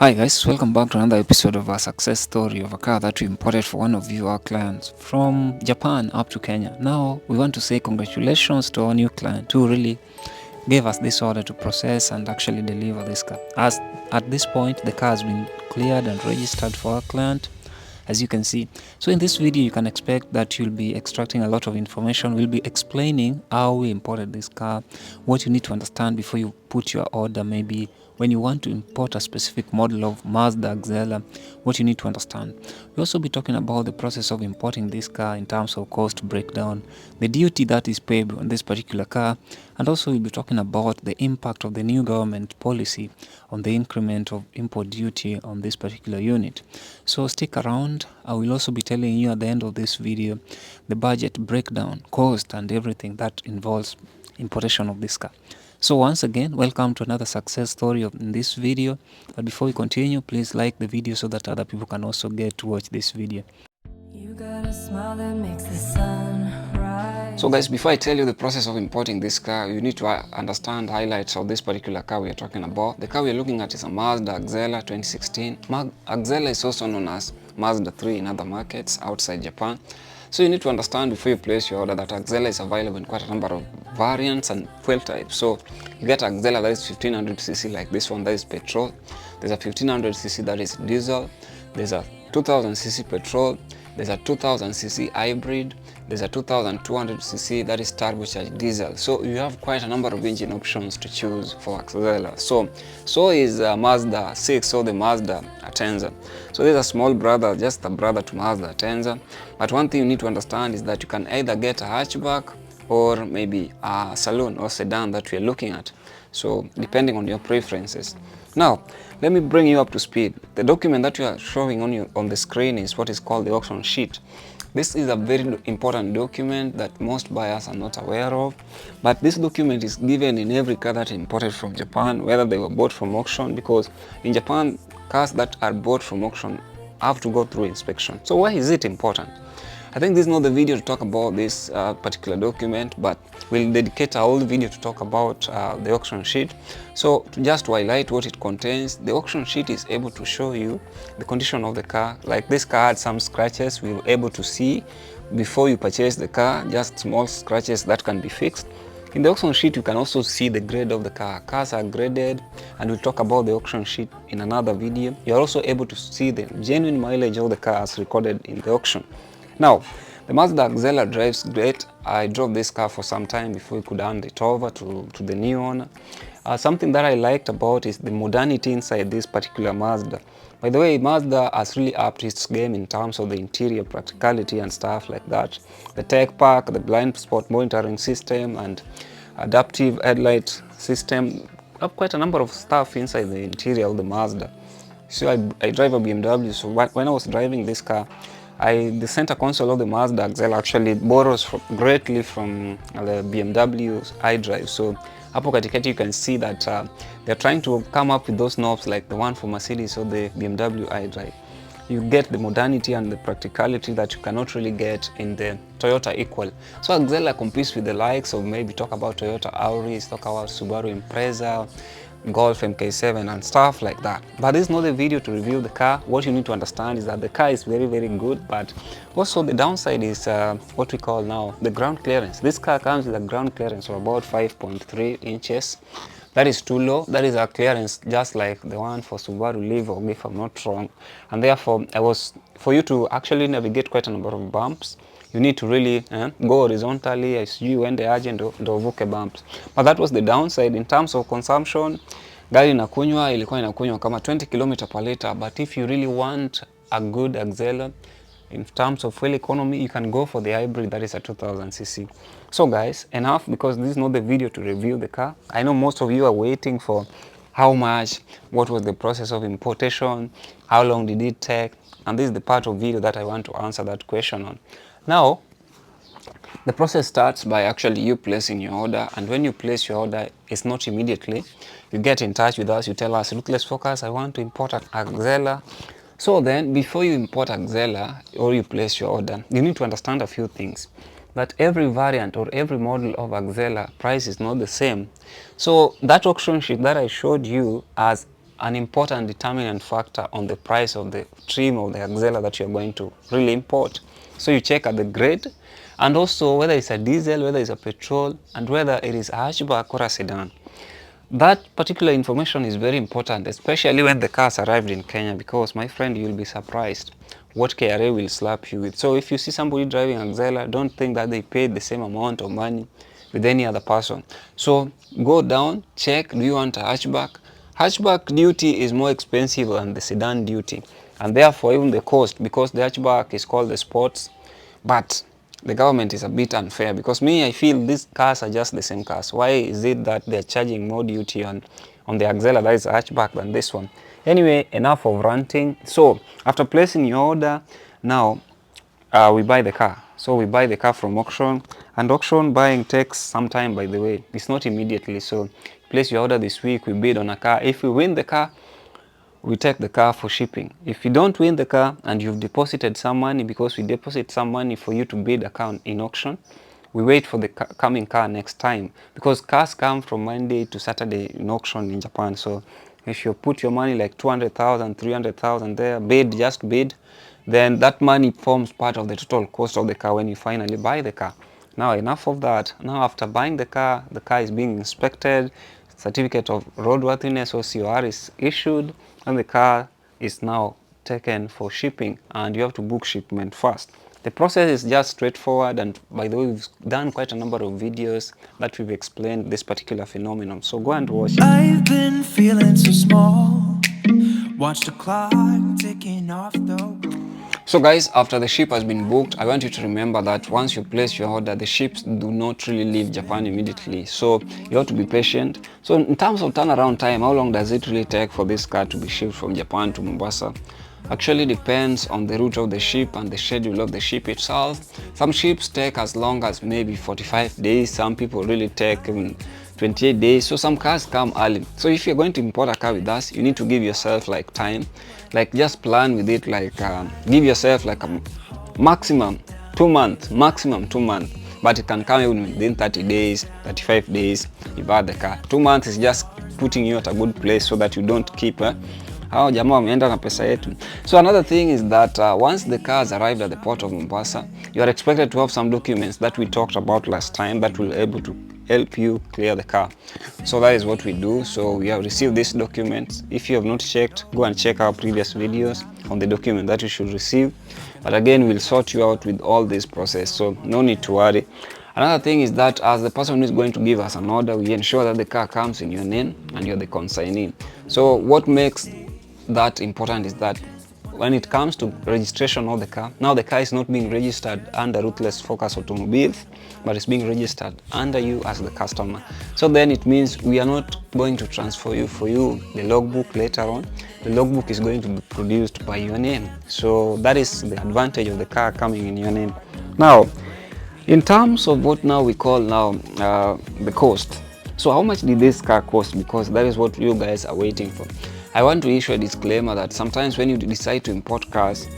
Hi guys, welcome back to another episode of our success story of a car that we imported for one of our clients from Japan up to Kenya. Now we want to say congratulations to our new client who really gave us this order to process and actually deliver this car. As at this point the car has been cleared and registered for our client, as you can see. So in this video you can expect that you'll be extracting a lot of information. We'll be explaining how we imported this car, what you need to understand before you put your order, maybe when you want to import a specific model of Mazda AXela, what you need to understand. We'll also be talking about the process of importing this car in terms of cost breakdown, the duty that is paid on this particular car, and also we'll be talking about the impact of the new government policy on the increment of import duty on this particular unit. So stick around. I will also be telling you at the end of this video the budget breakdown, cost and everything that involves importation of this car. So once again, welcome to another success story in this video. But before we continue, please like the video so that other people can also get to watch this video. You got a smile that makes the sun rise. So guys, before I tell you the process of importing this car, you need to understand highlights of this particular car we are talking about. The car we are looking at is a Mazda AXela 2016. AXela is also known as Mazda 3 in other markets outside Japan. So you need to understand before you place your order that AXela is available in quite a number of variants and fuel types. So you get AXela that is 1500cc like this one, that is petrol. There's a 1500cc that is diesel. There's a 2000cc petrol. There's a 2000cc hybrid. There's a 2200cc that is turbocharged diesel. So you have quite a number of engine options to choose for AXela. So is Mazda 6 or the Mazda AXela. So there's a small brother, just a brother to Mazda AXela. But one thing you need to understand is that you can either get a hatchback or maybe a saloon or sedan that we are looking at. So depending on your preferences. Now, let me bring you up to speed. The document that you are showing on the screen is what is called the auction sheet. This is a very important document that most buyers are not aware of, but this document is given in every car that is imported from Japan, whether they were bought from auction, because in Japan, cars that are bought from auction have to go through inspection. So why is it important? I think this is not the video to talk about this particular document, but we'll dedicate a whole video to talk about the auction sheet. So just to highlight what it contains, the auction sheet is able to show you the condition of the car. Like this car had some scratches we were able to see before you purchase the car, just small scratches that can be fixed. In the auction sheet, you can also see the grade of the car. Cars are graded, and we'll talk about the auction sheet in another video. You're also able to see the genuine mileage of the cars recorded in the auction. Now, the Mazda AXela drives great. I drove this car for some time before we could hand it over to the new owner. Something that I liked about is the modernity inside this particular Mazda. By the way, Mazda has really upped its game in terms of the interior practicality and stuff like that. The tech pack, the blind spot monitoring system, and adaptive headlight system have quite a number of stuff inside the interior of the Mazda. So I drive a BMW, so when I was driving this car, the center console of the Mazda AXela actually borrows greatly from the BMW's iDrive. So hapo katikati you can see that they're trying to come up with those knobs like the one for Mercedes or the BMW iDrive. You get the modernity and the practicality that you cannot really get in the Toyota Equal. So AXela competes with the likes of, maybe talk about Toyota Auris, talk about Subaru Impreza, Golf MK7 and stuff like that. But this is not a video to review the car. What you need to understand is that the car is very, very good, but also the downside is what we call now the ground clearance. This car comes with a ground clearance of about 5.3 inches. That is too low. That is a clearance just like the one for Subaru Levo, if I'm not wrong. And therefore, for you to actually navigate quite a number of bumps, you need to really go horizontally as you and the agent ndo uvuke bumps. But that was the downside in terms of consumption. Gari ilikuwa inakunywa kama 20 km per liter, but if you really want a good AXela in terms of fuel economy, you can go for the hybrid that is a 2000cc. So guys, enough, because this is not the video to review the car. I know most of you are waiting for how much, what was the process of importation, how long did it take, and this is the part of video that I want to answer that question on. Now, the process starts by actually you placing your order, and when you place your order, it's not immediately. You get in touch with us, you tell us, look, let's focus, I want to import an AXela. So then, before you import AXela or you place your order, you need to understand a few things. That every variant or every model of AXela price is not the same. So that auction sheet that I showed you has an important determinant factor on the price of the trim of the AXela that you're going to really import. So you check at the grade, and also whether it's a diesel, whether it's a petrol, and whether it is a hatchback or a sedan. That particular information is very important, especially when the cars arrived in Kenya, because my friend, you'll be surprised what KRA will slap you with. So if you see somebody driving AXela, don't think that they paid the same amount of money with any other person. So go down, check, do you want a hatchback? Hatchback duty is more expensive than the sedan duty, and therefore even the cost, because the hatchback is called the sports, but the government is a bit unfair, because me, I feel these cars are just the same cars. Why is it that they're charging more duty on the AXela, that is a hatchback, than this one? Anyway, enough of ranting. So after placing your order, now we buy the car. So we buy the car from auction, and auction buying takes some time, by the way. It's not immediately. So place your order this week, we bid on a car. If we win the car, we take the car for shipping. If you don't win the car and you've deposited some money, because we deposit some money for you to bid a car in auction, we wait for the coming car next time, because cars come from Monday to Saturday in auction in Japan. So if you put your money like 200,000, 300,000 there, bid, just bid, then that money forms part of the total cost of the car when you finally buy the car. Now enough of that. Now after buying the car is being inspected, certificate of roadworthiness or COR is issued, and the car is now taken for shipping, and you have to book shipment first. The process is just straightforward, and by the way, we've done quite a number of videos that we've explained this particular phenomenon, so go and watch it. I've been feeling so small. Watch the clock ticking off the road. So guys, after the ship has been booked, I want you to remember that once you place your order, the ships do not really leave Japan immediately. So you have to be patient. So in terms of turnaround time, how long does it really take for this car to be shipped from Japan to Mombasa? Actually depends on the route of the ship and the schedule of the ship itself. Some ships take as long as maybe 45 days. Some people really take 28 days. So some cars come early. So if you're going to import a car with us, you need to give yourself like time, like just plan with it, like give yourself like a maximum 2 months, but it can come even within 30 days, 35 days. You buy the car. 2 months is just putting you at a good place so that you don't keep hao jamaa wameenda na pesa yetu. So another thing is that once the cars arrived at the port of Mombasa, you are expected to have some documents that we talked about last time that will able to help you clear the car. So that is what we do. So we have received these documents. If you have not checked, go and check our previous videos on the document that you should receive. But again, we'll sort you out with all this process, so no need to worry. Another thing is that as the person who is going to give us an order, we ensure that the car comes in your name and you're the consignee. So what makes that important is that when it comes to registration of the car, now the car is not being registered under Ruthless Focus Automobiles, but it's being registered under you as the customer. So then it means we are not going to transfer you for you the logbook later on. The logbook is going to be produced by your name. So that is the advantage of the car coming in your name. Now, in terms of what now we call now the cost. So how much did this car cost? Because that is what you guys are waiting for. I want to issue a disclaimer that sometimes when you decide to import cars,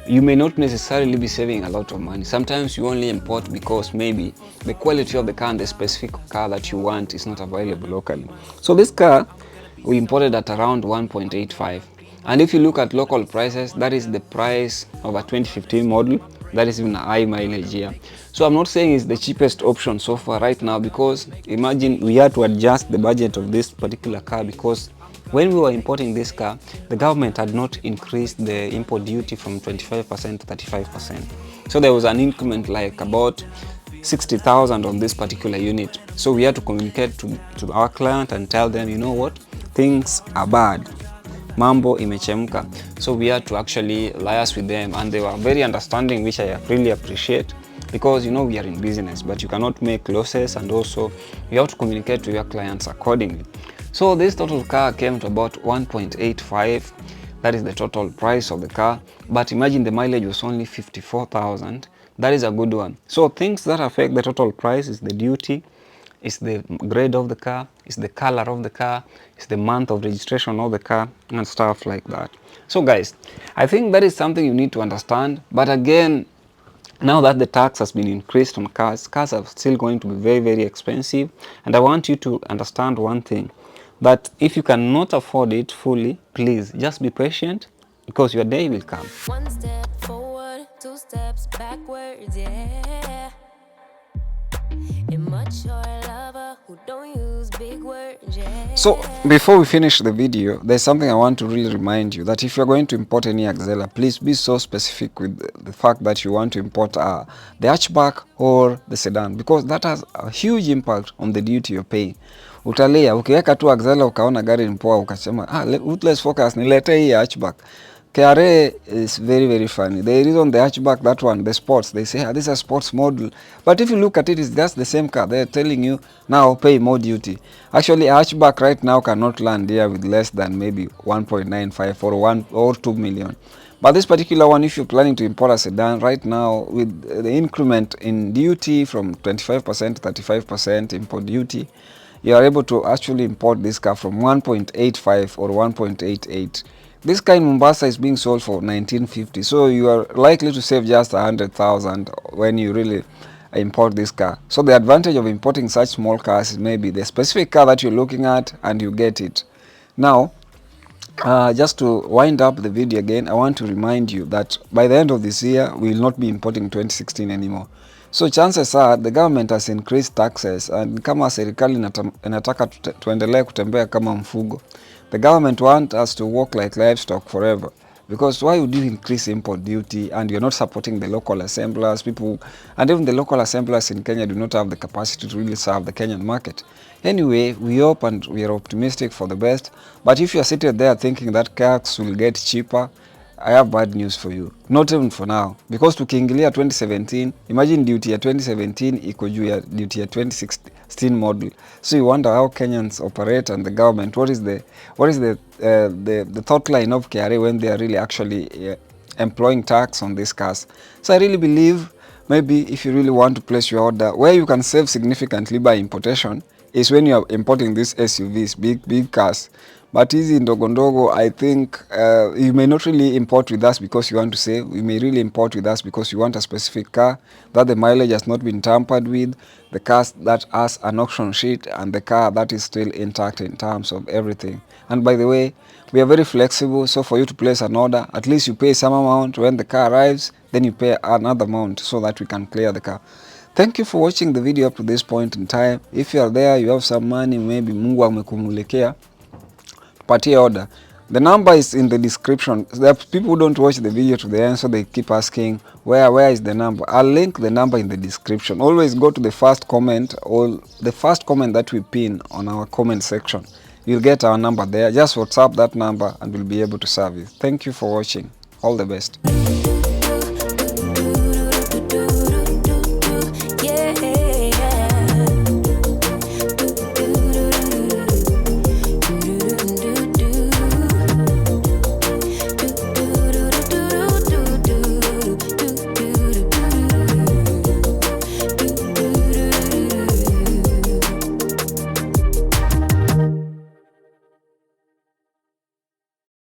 you may not necessarily be saving a lot of money. Sometimes you only import because maybe the quality of the car and the specific car that you want is not available locally. So this car we imported at around 1.85, and if you look at local prices, that is the price of a 2015 model. That is even a high mileage here. So I'm not saying it's the cheapest option so far right now, because imagine we had to adjust the budget of this particular car, because when we were importing this car, the government had not increased the import duty from 25% to 35%. So there was an increment like about 60,000 on this particular unit. So we had to communicate to our client and tell them, you know what, things are bad. Mambo imechemka. So we had to actually liaise with them, and they were very understanding, which I really appreciate, because you know we are in business, but you cannot make losses, and also you have to communicate to your clients accordingly. So this total car came to about 1.85. That is the total price of the car. But imagine the mileage was only 54,000. That is a good one. So things that affect the total price is the duty, is the grade of the car, is the color of the car, is the month of registration of the car, and stuff like that. So guys, I think that is something you need to understand. But again, now that the tax has been increased on cars are still going to be very, very expensive. And I want you to understand one thing, But if you cannot afford it fully, please just be patient, because your day will come. One step forward, 2 steps backwards, yeah. Immature lover who don't use big words, yeah. So before we finish the video, there's something I want to really remind you, that if you're going to import any AXela, please be so specific with the fact that you want to import the hatchback or the sedan, because that has a huge impact on the duty you're paying. Utalia, ukiweka tu AXela ukaona gari ni poa ukasema let's focus nilete hii hatchback. KRA is very, very funny. The reason the hatchback, that one, the sports, they say this is a sports model. But if you look at it, it's just the same car. They're telling you now pay more duty. Actually, a hatchback right now cannot land here with less than maybe 1.95 or 1 or 2 million. But this particular one, if you're planning to import a sedan right now, with the increment in duty from 25% to 35% import duty, you are able to actually import this car from 1.85 or 1.88. This car in Mombasa is being sold for 1950, so you are likely to save just 100,000 when you really import this car. So the advantage of importing such small cars is maybe the specific car that you're looking at and you get it. Now, just to wind up the video again, I want to remind you that by the end of this year, we will not be importing 2016 anymore. So chances are the government has increased taxes, and kama serikali inataka tuendelee kutembea kama mfugo, the government want us to walk like livestock forever. Because why would you increase import duty and you're not supporting the local assemblers, people, and even the local assemblers in Kenya do not have the capacity to really serve the Kenyan market. Anyway, we hope and we are optimistic for the best, but if you are sitting there thinking that cars will get cheaper, I have bad news for you. Not even for now, because tukiingilia 2017, imagine duty ya 2017 iko juu ya duty ya 2016 model. So you wonder how Kenyans operate, and the government, what is the thought line of KRA when they are really actually employing tax on these cars. So I really believe maybe if you really want to place your order, where you can save significantly by importation is when you are importing these SUVs, big cars. But hizi ndogo ndogo, I think you may not really import with us because you want to save. You may really import with us because you want a specific car that the mileage has not been tampered with, the car that has an auction sheet, and the car that is still intact in terms of everything. And by the way, we are very flexible, so for you to place an order, at least you pay some amount. When the car arrives, then you pay another amount so that we can clear the car. Thank you for watching the video up to this point in time. If you are there, you have some money, maybe Mungu amekumulekea, party order. The number is in the description. There are people who don't watch the video to the end, so they keep asking where is the number. I'll link the number in the description. Always go to the first comment, or the first comment that we pin on our comment section. You'll get our number there. Just WhatsApp that number and we'll be able to serve you. Thank you for watching. All the best.